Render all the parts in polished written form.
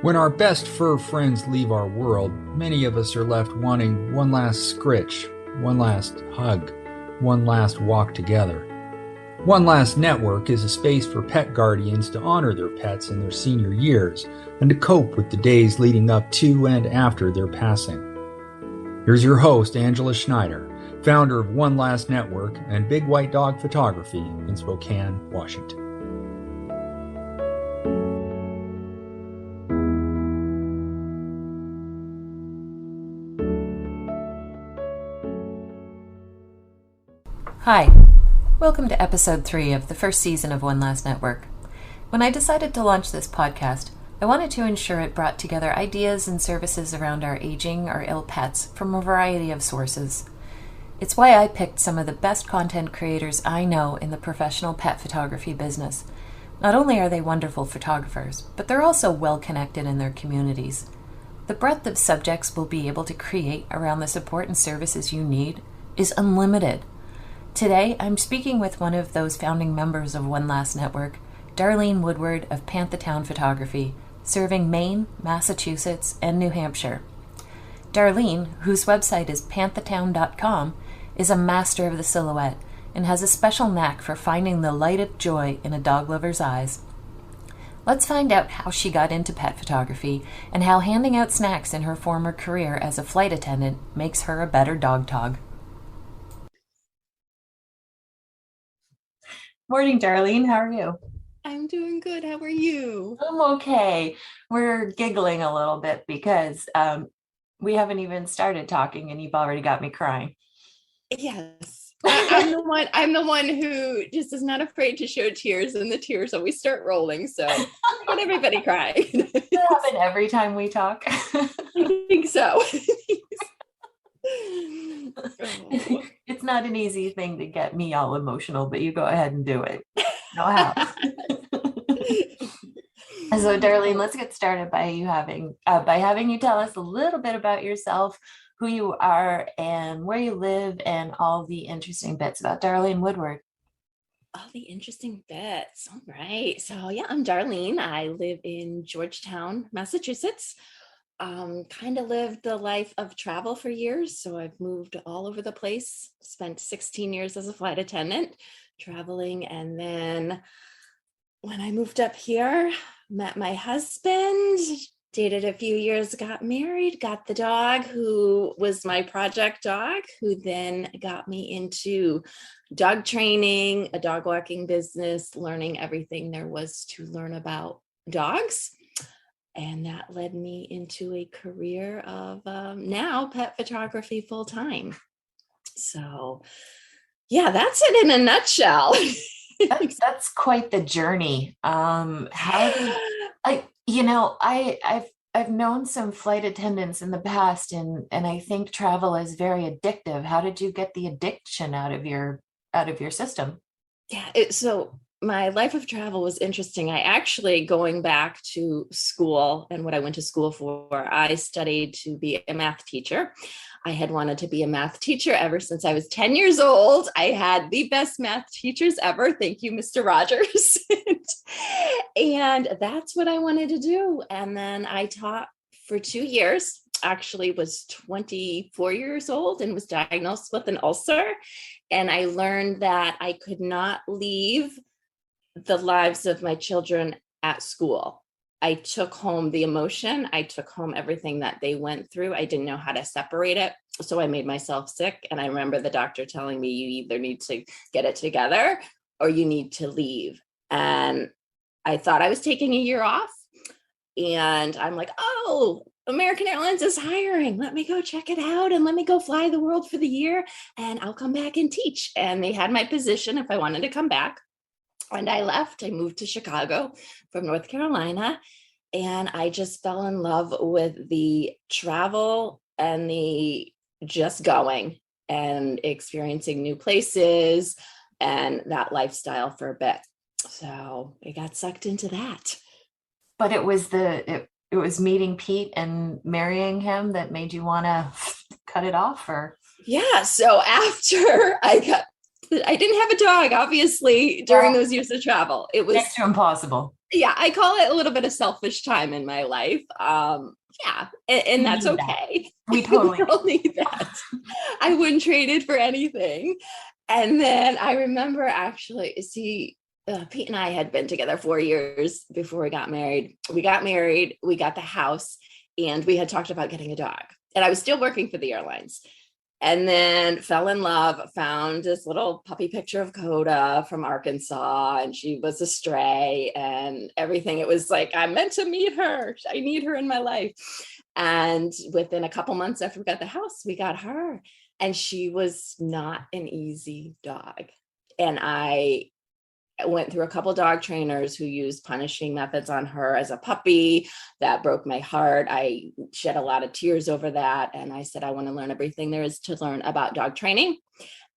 When our best fur friends leave our world, many of us are left wanting one last scritch, one last hug, one last walk together. One Last Network is a space for pet guardians to honor their pets in their senior years and to cope with the days leading up to and after their passing. Here's your host, Angela Schneider, founder of One Last Network and Big White Dog Photography in Spokane, Washington. Hi, welcome to episode 3 of the first season of One Last Network. When I decided to launch this podcast, I wanted to ensure it brought together ideas and services around our aging or ill pets from a variety of sources. It's why I picked some of the best content creators I know in the professional pet photography business. Not only are they wonderful photographers, but they're also well connected in their communities. The breadth of subjects we'll be able to create around the support and services you need is unlimited. Today, I'm speaking with one of those founding members of One Last Network, Darlene Woodward of Pant the Town Photography, serving Maine, Massachusetts, and New Hampshire. Darlene, whose website is pantthetown.com, is a master of the silhouette and has a special knack for finding the light of joy in a dog lover's eyes. Let's find out how she got into pet photography and how handing out snacks in her former career as a flight attendant makes her a better dog tog. Morning, Darlene. How are you? I'm doing good. How are you? I'm okay. We're giggling a little bit because we haven't even started talking and you've already got me crying. Yes. I'm the one who just is not afraid to show tears, and the tears always start rolling. So let everybody cry. Does that happen every time we talk? I think so. It's not an easy thing to get me all emotional, but you go ahead and do it. Know how. So, Darlene, let's get started by having you tell us a little bit about yourself, who you are, and where you live, and all the interesting bits about Darlene Woodward. All the interesting bits. All right. So, yeah, I'm Darlene. I live in Georgetown, Massachusetts. Kind of lived the life of travel for years. So I've moved all over the place, spent 16 years as a flight attendant traveling. And then when I moved up here, met my husband, dated a few years, got married, got the dog who was my project dog, who then got me into dog training, a dog walking business, learning everything there was to learn about dogs. And that led me into a career of now pet photography full time. So, yeah, that's it in a nutshell. That's quite the journey. I've known some flight attendants in the past, and I think travel is very addictive. How did you get the addiction out of your system? Yeah, so my life of travel was interesting. I actually, going back to school and what I went to school for, I studied to be a math teacher. I had wanted to be a math teacher ever since I was 10 years old. I had the best math teachers ever. Thank you, Mr. Rogers. And that's what I wanted to do. And then I taught for 2 years, actually was 24 years old and was diagnosed with an ulcer. And I learned that I could not leave the lives of my children at school. I took home the emotion. I took home everything that they went through. I didn't know how to separate it. So I made myself sick. And I remember the doctor telling me, you either need to get it together or you need to leave. And I thought I was taking a year off. And I'm like, oh, American Airlines is hiring. Let me go check it out and let me go fly the world for the year and I'll come back and teach. And they had my position if I wanted to come back. And I left. I moved to Chicago from North Carolina, and I just fell in love with the travel and the just going and experiencing new places and that lifestyle for a bit. So I got sucked into that. But it was meeting Pete and marrying him that made you want to cut it off, or? Yeah. So after I didn't have a dog, obviously, during those years of travel. It was next to impossible. Yeah, I call it a little bit of selfish time in my life. Yeah, and that's okay. We totally all need that. I wouldn't trade it for anything. And then I remember actually, Pete and I had been together 4 years before we got married. We got married, we got the house, and we had talked about getting a dog. And I was still working for the airlines. And then fell in love, found this little puppy picture of Coda from Arkansas, and she was a stray and everything. It was like, I'm meant to meet her. I need her in my life. And within a couple months after we got the house, we got her. And she was not an easy dog. And I went through a couple dog trainers who used punishing methods on her as a puppy. That broke my heart. I shed a lot of tears over that. And I said, I want to learn everything there is to learn about dog training.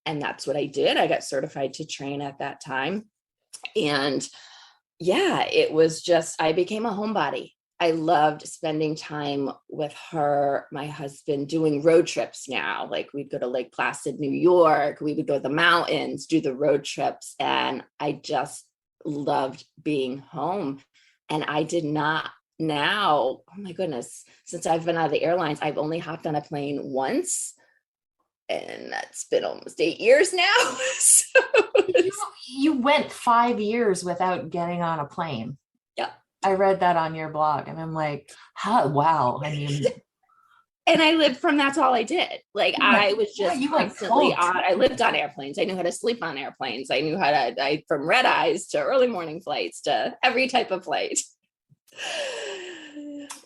And that's what I did. I got certified to train at that time. And yeah, it was just, I became a homebody. I loved spending time with her, my husband, doing road trips now. Like we'd go to Lake Placid, New York. We would go to the mountains, do the road trips. And I just loved being home. And I did not now, oh my goodness, since I've been out of the airlines, I've only hopped on a plane once. And that's been almost 8 years now. So you went 5 years without getting on a plane. yeah. I read that on your blog and I'm like, huh, wow. I mean, and I lived from, that's all I did. Like I was just constantly on, I lived on airplanes. I knew how to sleep on airplanes. I knew how to, from red eyes to early morning flights to every type of flight.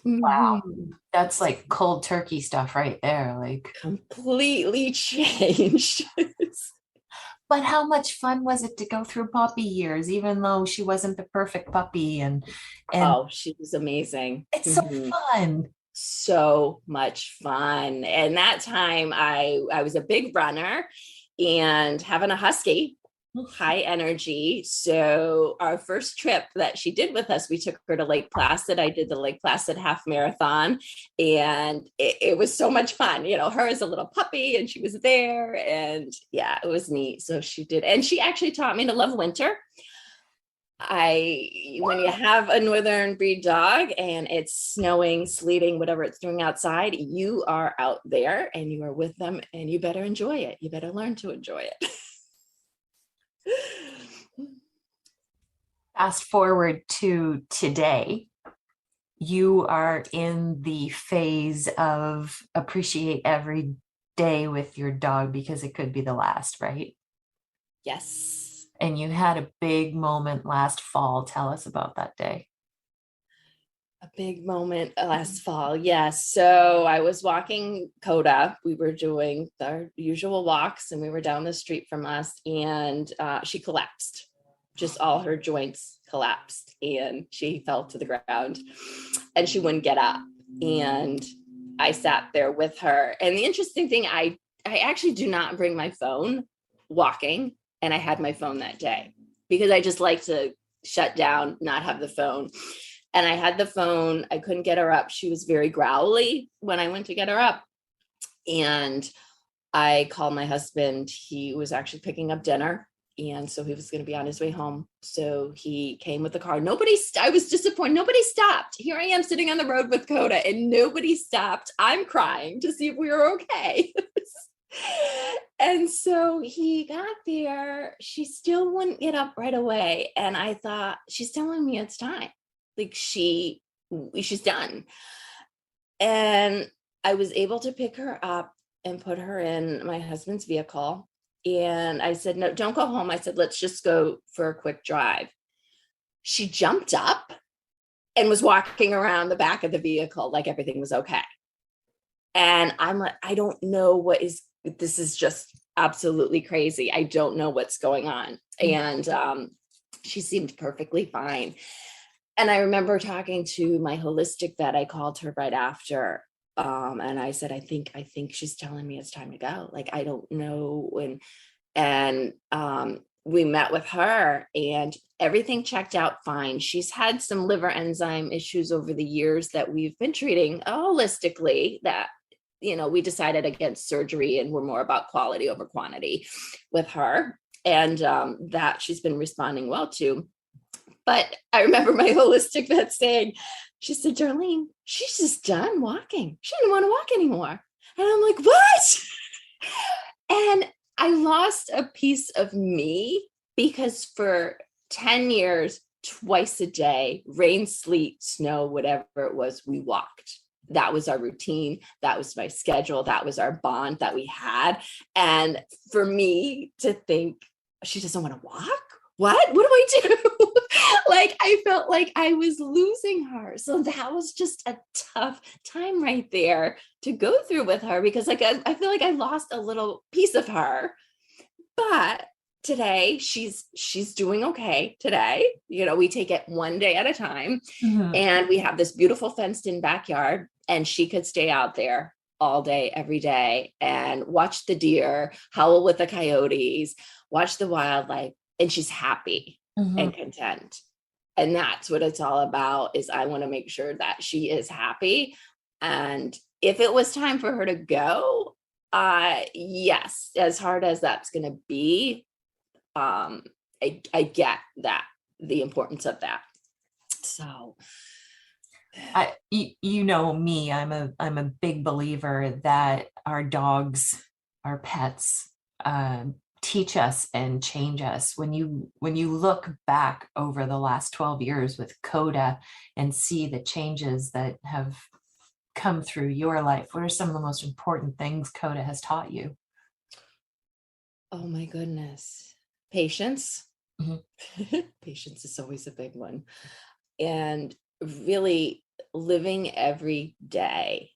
Wow. That's like cold turkey stuff right there. Like completely changed. But how much fun was it to go through puppy years, even though she wasn't the perfect puppy? And oh, she was amazing. It's so fun. So much fun. And that time I was a big runner and having a husky, high energy. So our first trip that she did with us, we took her to Lake Placid. I did the Lake Placid half marathon and it was so much fun. You know, her as a little puppy and she was there and yeah, it was neat. So she did. And she actually taught me to love winter. When you have a northern breed dog and it's snowing, sleeting, whatever it's doing outside, you are out there and you are with them and you better enjoy it. You better learn to enjoy it. Fast forward to today, you are in the phase of appreciate every day with your dog because it could be the last, right? Yes. And you had a big moment last fall. Tell us about that day. A big moment last fall. Yes. So I was walking Coda. We were doing our usual walks and we were down the street from us and she collapsed. Just all her joints collapsed and she fell to the ground and she wouldn't get up. And I sat there with her. And the interesting thing, I actually do not bring my phone walking. And I had my phone that day because I just like to shut down, not have the phone. And I had the phone. I couldn't get her up. She was very growly when I went to get her up. And I called my husband. He was actually picking up dinner. And so he was going to be on his way home. So he came with the car. I was disappointed. Nobody stopped. Here I am sitting on the road with Coda and nobody stopped. I'm crying to see if we were okay. And so he got there. She still wouldn't get up right away. And I thought, she's telling me it's time. Like she's done. And I was able to pick her up and put her in my husband's vehicle. And I said, no, don't go home. I said, let's just go for a quick drive. She jumped up and was walking around the back of the vehicle like everything was okay. And I'm like, I don't know this is just absolutely crazy. I don't know what's going on. And she seemed perfectly fine. And I remember talking to my holistic vet. I called her right after. And I said, I think she's telling me it's time to go. Like, I don't know. And we met with her and everything checked out fine. She's had some liver enzyme issues over the years that we've been treating holistically that, you know, we decided against surgery and we're more about quality over quantity with her. And that she's been responding well to. But I remember my holistic vet saying, she said, Darlene, she's just done walking. She didn't want to walk anymore. And I'm like, what? And I lost a piece of me because for 10 years, twice a day, rain, sleet, snow, whatever it was, we walked. That was our routine. That was my schedule. That was our bond that we had. And for me to think she doesn't want to walk, what do I do? Like, I felt like I was losing her. So that was just a tough time right there to go through with her, because like I feel like I lost a little piece of her. But today she's doing okay today. You know, we take it one day at a time. And we have this beautiful fenced in backyard, and she could stay out there all day, every day, and watch the deer, howl with the coyotes, watch the wildlife. And she's happy and content. And that's what it's all about, is I want to make sure that she is happy. And if it was time for her to go, yes, as hard as that's going to be, I get that, the importance of that. So you know me, I'm a big believer that our dogs, our pets, teach us and change us. When you look back over the last 12 years with Coda and see the changes that have come through your life, what are some of the most important things Coda has taught you? Oh my goodness. Patience. Patience is always a big one. And really living every day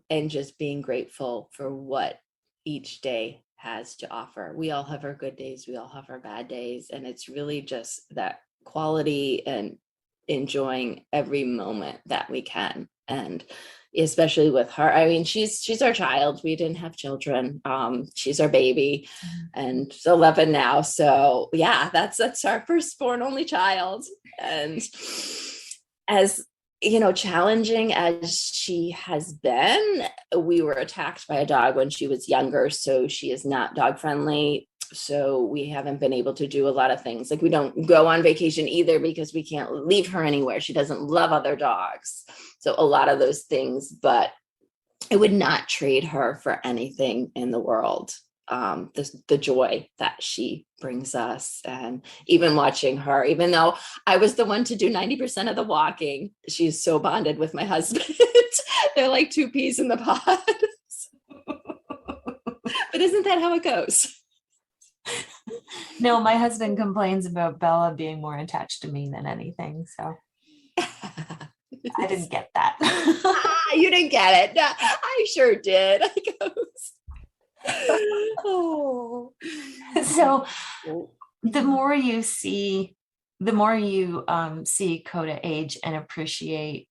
and just being grateful for what each day has to offer. We all have our good days, we all have our bad days, and it's really just that quality and enjoying every moment that we can. And especially with her, I mean, she's our child. We didn't have children. She's our baby, and she's 11 now. So yeah, that's our firstborn only child. And as you know, challenging as she has been, we were attacked by a dog when she was younger, so she is not dog friendly. So we haven't been able to do a lot of things. Like, we don't go on vacation either because we can't leave her anywhere. She doesn't love other dogs. So a lot of those things, but I would not trade her for anything in the world. The joy that she brings us, and even watching her, even though I was the one to do 90% of the walking, she's so bonded with my husband. They're like two peas in the pod. But isn't that how it goes? No, my husband complains about Bella being more attached to me than anything. So I didn't get that. You didn't get it. No, I sure did. I goes. Oh. So the more you see Coda age and appreciate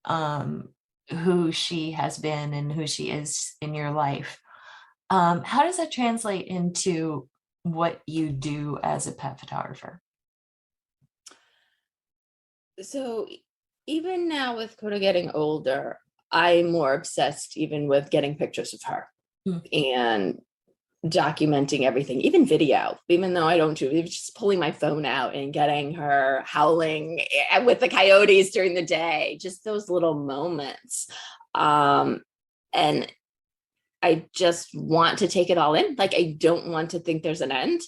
who she has been and who she is in your life, how does that translate into what you do as a pet photographer? So even now with Coda getting older, I'm more obsessed even with getting pictures of her and documenting everything, even video, even though I don't do it, just pulling my phone out and getting her howling with the coyotes during the day, just those little moments. And I just want to take it all in. Like, I don't want to think there's an end.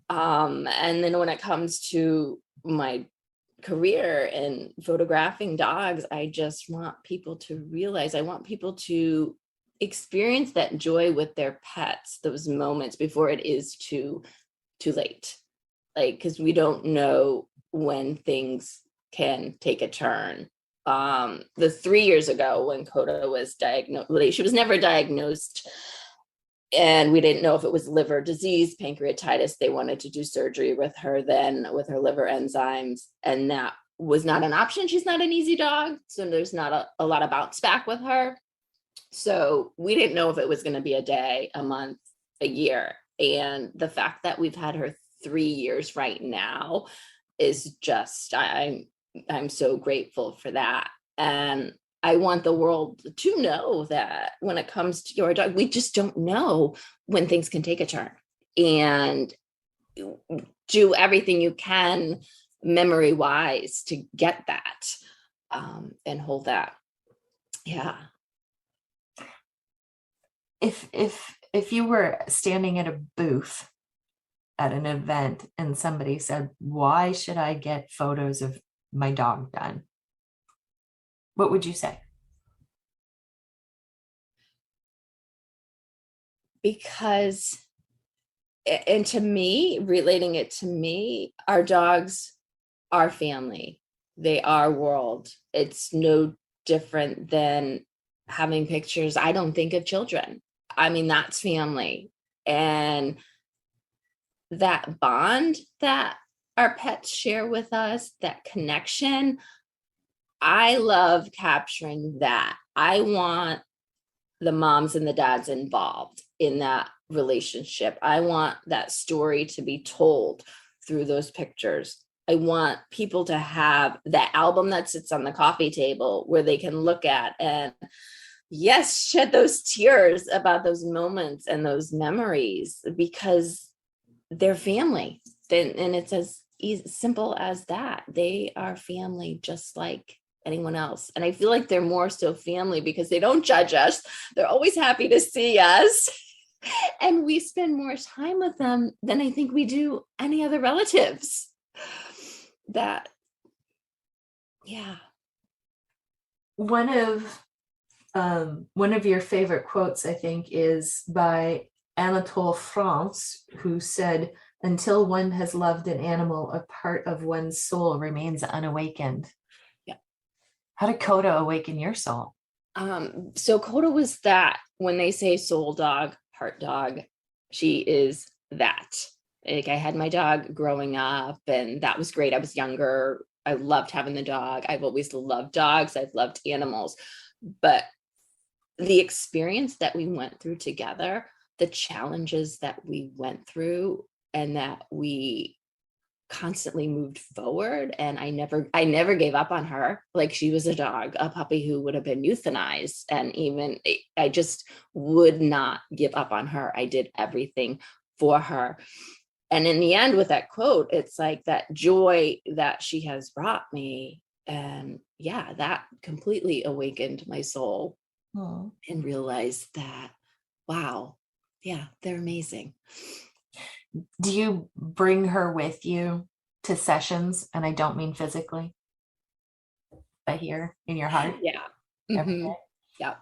And then when it comes to my career in photographing dogs, I just want people to realize, I want people to experience that joy with their pets, those moments before it is too late. Like, because we don't know when things can take a turn. The 3 years ago when Coda was diagnosed, she was never diagnosed, and we didn't know if it was liver disease, pancreatitis. They wanted to do surgery with her then with her liver enzymes, and that was not an option. She's not an easy dog, so there's not a lot of bounce back with her. So we didn't know if it was going to be a day, a month, a year. And the fact that we've had her 3 years right now is just, I'm so grateful for that. And I want the world to know that when it comes to your dog, we just don't know when things can take a turn. And do everything you can memory wise to get that and hold that. Yeah. If you were standing at a booth at an event and somebody said, why should I get photos of my dog done? What would you say? Because, and to me, relating it to me, our dogs are family. They are world. It's no different than having pictures. I don't think of children. I mean, that's family. And that bond that our pets share with us, that connection, I love capturing that. I want the moms and the dads involved in that relationship. I want that story to be told through those pictures. I want people to have that album that sits on the coffee table where they can look at and, yes, shed those tears about those moments and those memories, because they're family. And it's as simple as that. They are family, just like anyone else. And I feel like they're more so family because they don't judge us. They're always happy to see us. And we spend more time with them than I think we do any other relatives. That, yeah. One of your favorite quotes, I think, is by Anatole France, who said, "Until one has loved an animal, a part of one's soul remains unawakened." Yeah. How did Coda awaken your soul? So Coda was that. When they say soul dog, heart dog, she is that. Like, I had my dog growing up, and that was great. I was younger. I loved having the dog. I've always loved dogs. I've loved animals. But the experience that we went through together, the challenges that we went through, and that we constantly moved forward, and I never gave up on her. Like, she was a dog, a puppy who would have been euthanized, and even I just would not give up on her. I did everything for her. And in the end, with that quote, it's like that joy that she has brought me, and yeah, that completely awakened my soul. And realized that, wow, yeah, they're amazing. Do you bring her with you to sessions? And I don't mean physically, but here in your heart? Yeah. Mm-hmm. Yeah.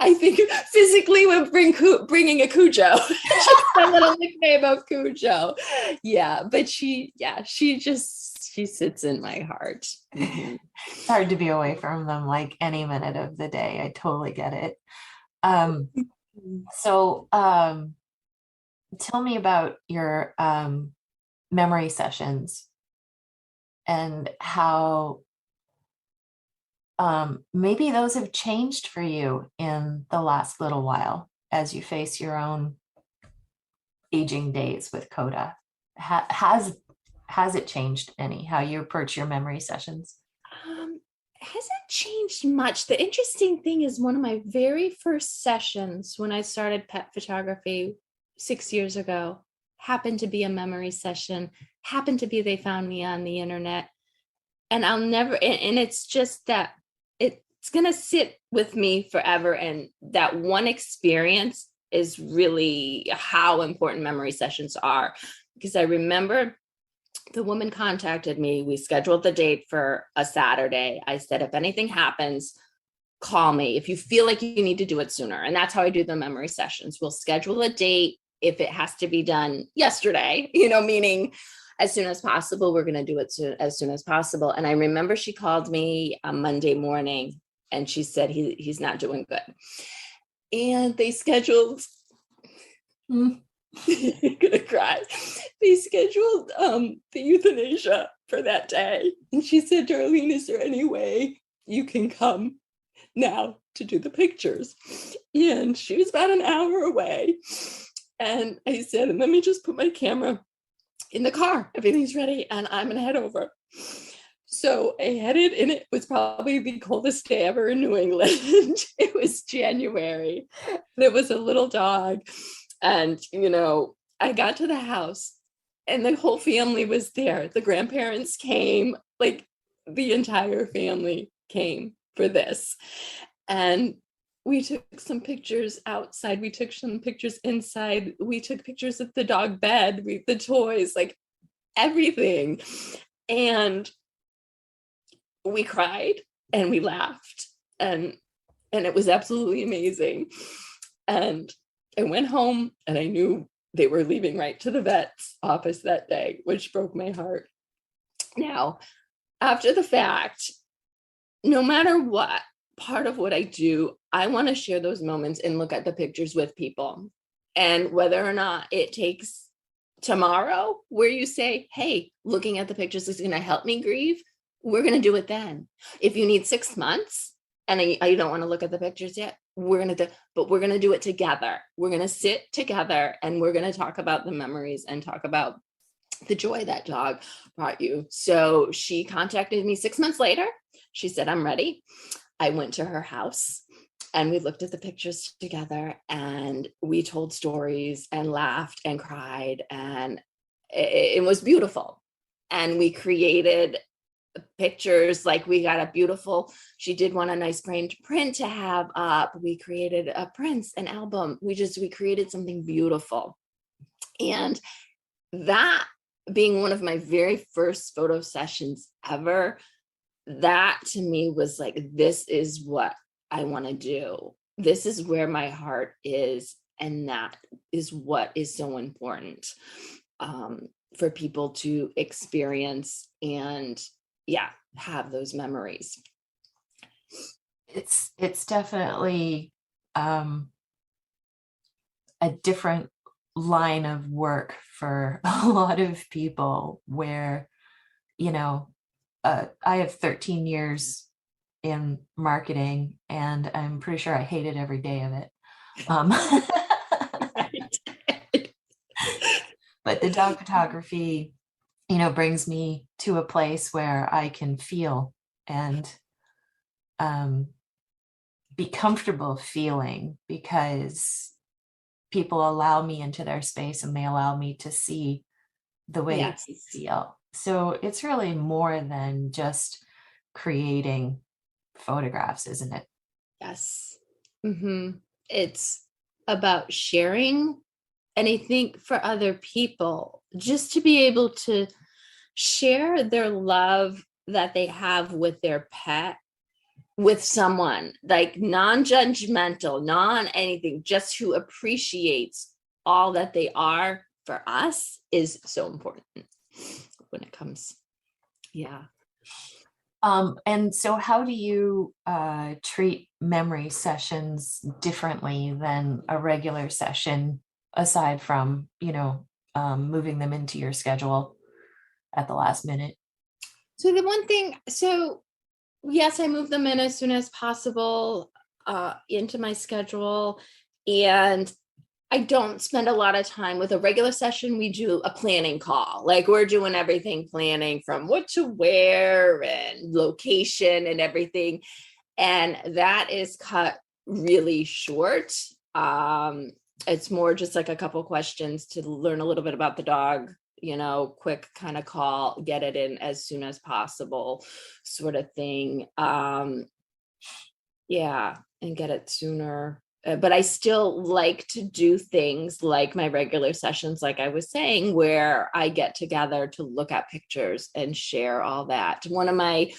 I think physically we're bringing a Cujo. Just a little nickname of Cujo. Yeah, but she sits in my heart. Mm-hmm. It's hard to be away from them like any minute of the day. I totally get it. So tell me about your memory sessions and how maybe those have changed for you in the last little while as you face your own aging days with Coda. Has it changed any, how you approach your memory sessions? Hasn't changed much. The interesting thing is, one of my very first sessions when I started pet photography 6 years ago happened to be a memory session, happened to be they found me on the internet. And I'll never, and it's just that it's going to sit with me forever. And that one experience is really how important memory sessions are. Because I remember the woman contacted me. We scheduled the date for a Saturday. I said, if anything happens, call me if you feel like you need to do it sooner. And that's how I do the memory sessions. We'll schedule a date. If it has to be done yesterday, meaning as soon as possible, we're going to do it as soon as possible. And I remember she called me on Monday morning and she said, he's not doing good. And they scheduled, I'm gonna cry. They scheduled the euthanasia for that day. And she said, Darlene, is there any way you can come now to do the pictures? And she was about an hour away. And I said, let me just put my camera in the car. Everything's ready. And I'm going to head over. So I headed, and it was probably the coldest day ever in New England. It was January. And it was a little dog. And, I got to the house and the whole family was there. The grandparents came, like the entire family came for this. And we took some pictures outside. We took some pictures inside. We took pictures of the dog bed, the toys, like everything. And we cried and we laughed, and it was absolutely amazing. And I went home and I knew they were leaving right to the vet's office that day, which broke my heart. Now, after the fact, no matter what part of what I do, I want to share those moments and look at the pictures with people. And whether or not it takes tomorrow where you say, hey, looking at the pictures is going to help me grieve, we're going to do it then. If you need 6 months and I don't want to look at the pictures yet, we're going to do it together. We're going to sit together and we're going to talk about the memories and talk about the joy that dog brought you. So she contacted me 6 months later. She said, I'm ready. I went to her house and we looked at the pictures together and we told stories and laughed and cried, and it was beautiful. And we created pictures, like we got a beautiful, she did want a nice framed print to have up. We created a prints, an album. We created something beautiful. And that being one of my very first photo sessions ever, that to me was like, this is what I want to do. This is where my heart is. And that is what is so important for people to experience and have those memories. It's definitely a different line of work for a lot of people where, I have 13 years in marketing and I'm pretty sure I hated every day of it. But the dog photography, brings me to a place where I can feel and be comfortable feeling, because people allow me into their space and they allow me to see the way they feel. So it's really more than just creating photographs, isn't it? Yes. Mm-hmm. It's about sharing. And I think for other people, just to be able to share their love that they have with their pet, with someone, like non-judgmental, non-anything, just who appreciates all that they are for us, is so important when it comes. Yeah. And so how do you treat memory sessions differently than a regular session, aside from, moving them into your schedule at the last minute? So the one thing, yes, I move them in as soon as possible into my schedule. And I don't spend a lot of time with a regular session. We do a planning call. Like we're doing everything, planning from what to wear and location and everything. And that is cut really short. It's more just like a couple questions to learn a little bit about the dog, quick kind of call, get it in as soon as possible sort of thing. And get it sooner. But I still like to do things like my regular sessions, like I was saying, where I get together to look at pictures and share all that. One of my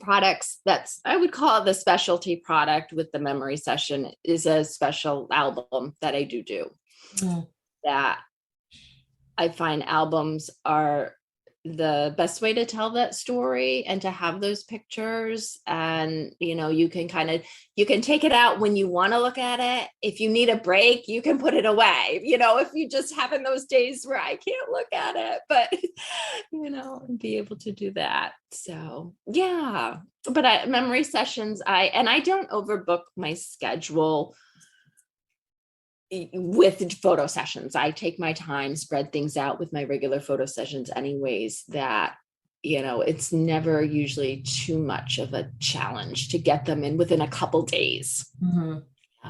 products I would call it the specialty product with the memory session is a special album that I do. That I find albums are the best way to tell that story and to have those pictures. And, you can take it out when you want to look at it. If you need a break, you can put it away, if you just having those days where I can't look at it, but, be able to do that. So, yeah, but memory sessions, I don't overbook my schedule with photo sessions. I take my time, spread things out with my regular photo sessions anyways, that, it's never usually too much of a challenge to get them in within a couple days. Mm-hmm.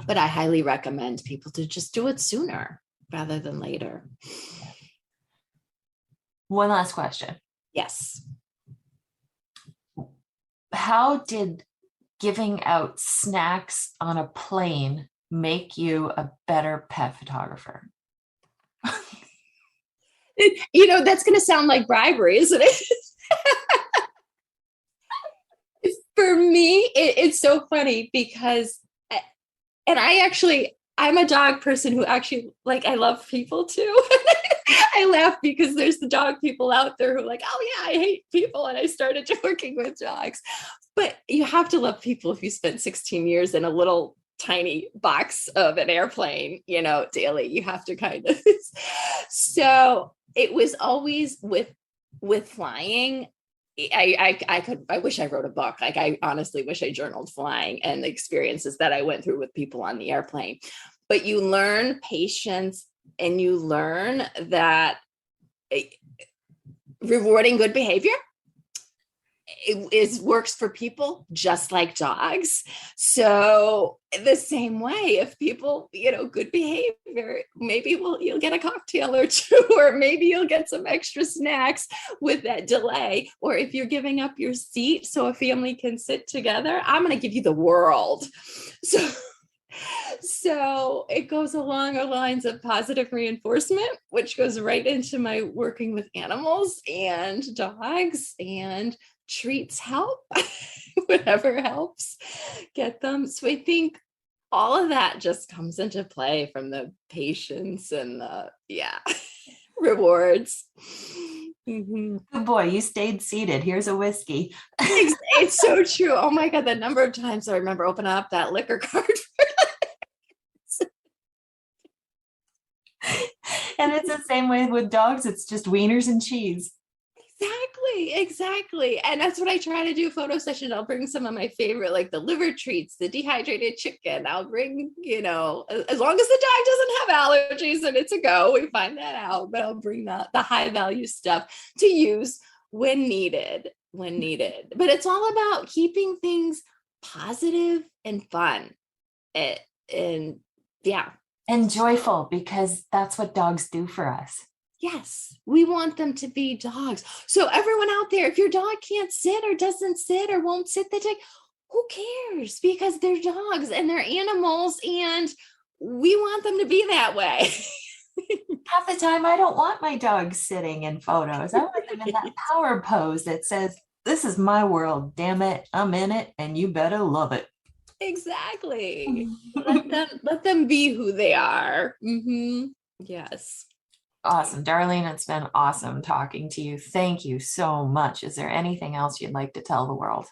But I highly recommend people to just do it sooner rather than later. One last question. Yes. How did giving out snacks on a plane make you a better pet photographer? That's going to sound like bribery, isn't it? For me, it's so funny because, and I'm a dog person who actually, like, I love people too. I laugh because there's the dog people out there who are like, oh yeah, I hate people. And I started working with dogs. But you have to love people if you spent 16 years in a little tiny box of an airplane, daily. You have to kind of. So it was always with flying. I wish I wrote a book. Like, I honestly wish I journaled flying and the experiences that I went through with people on the airplane. But you learn patience, and you learn that rewarding good behavior works for people just like dogs. So the same way, if people, good behavior, maybe you'll get a cocktail or two, or maybe you'll get some extra snacks with that delay. Or if you're giving up your seat so a family can sit together, I'm going to give you the world. So it goes along the lines of positive reinforcement, which goes right into my working with animals and dogs, and treats help. Whatever helps get them. So I think all of that just comes into play from the patience and the rewards. Mm-hmm. Good boy, you stayed seated. Here's a whiskey. It's so true. Oh my God, the number of times I remember opening up that liquor card. And it's the same way with dogs. It's just wieners and cheese. Exactly. And that's what I try to do. Photo session, I'll bring some of my favorite, like the liver treats, the dehydrated chicken. I'll bring, as long as the dog doesn't have allergies, and it's a go. We find that out. But I'll bring the high value stuff to use when needed. But it's all about keeping things positive and fun. And joyful, because that's what dogs do for us. Yes, we want them to be dogs. So everyone out there, if your dog can't sit or doesn't sit or won't sit the day, who cares? Because they're dogs and they're animals, and we want them to be that way. Half the time, I don't want my dog sitting in photos. I want them in that power pose that says, this is my world, damn it, I'm in it, and you better love it. Exactly. let them be who they are. Mm-hmm. Yes. Awesome. Darlene, it's been awesome talking to you. Thank you so much. Is there anything else you'd like to tell the world?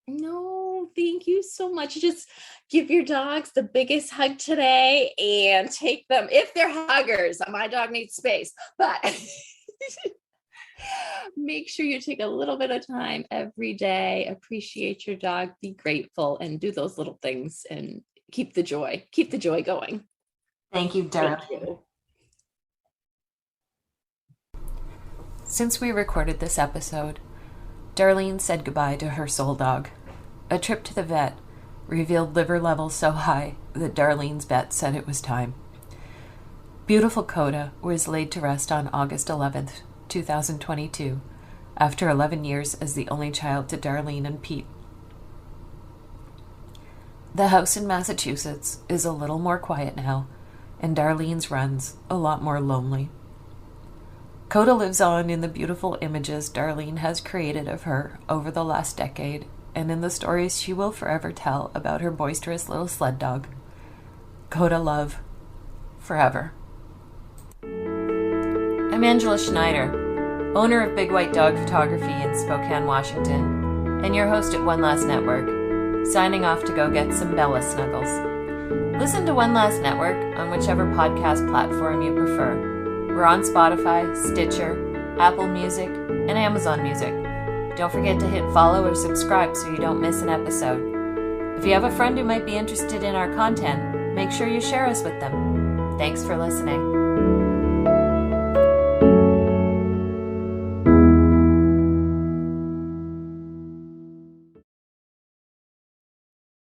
No, thank you so much. Just give your dogs the biggest hug today and take them, if they're huggers. My dog needs space, but make sure you take a little bit of time every day. Appreciate your dog, be grateful, and do those little things, and keep the joy going. Thank you, Darlene. Thank you. Since we recorded this episode, Darlene said goodbye to her soul dog. A trip to the vet revealed liver levels so high that Darlene's vet said it was time. Beautiful Coda was laid to rest on August 11th, 2022, after 11 years as the only child to Darlene and Pete. The house in Massachusetts is a little more quiet now, and Darlene's runs a lot more lonely. Coda lives on in the beautiful images Darlene has created of her over the last decade, and in the stories she will forever tell about her boisterous little sled dog. Coda love, forever. I'm Angela Schneider, owner of Big White Dog Photography in Spokane, Washington, and your host at One Last Network, signing off to go get some Bella snuggles. Listen to One Last Network on whichever podcast platform you prefer. We're on Spotify, Stitcher, Apple Music, and Amazon Music. Don't forget to hit follow or subscribe so you don't miss an episode. If you have a friend who might be interested in our content, make sure you share us with them. Thanks for listening.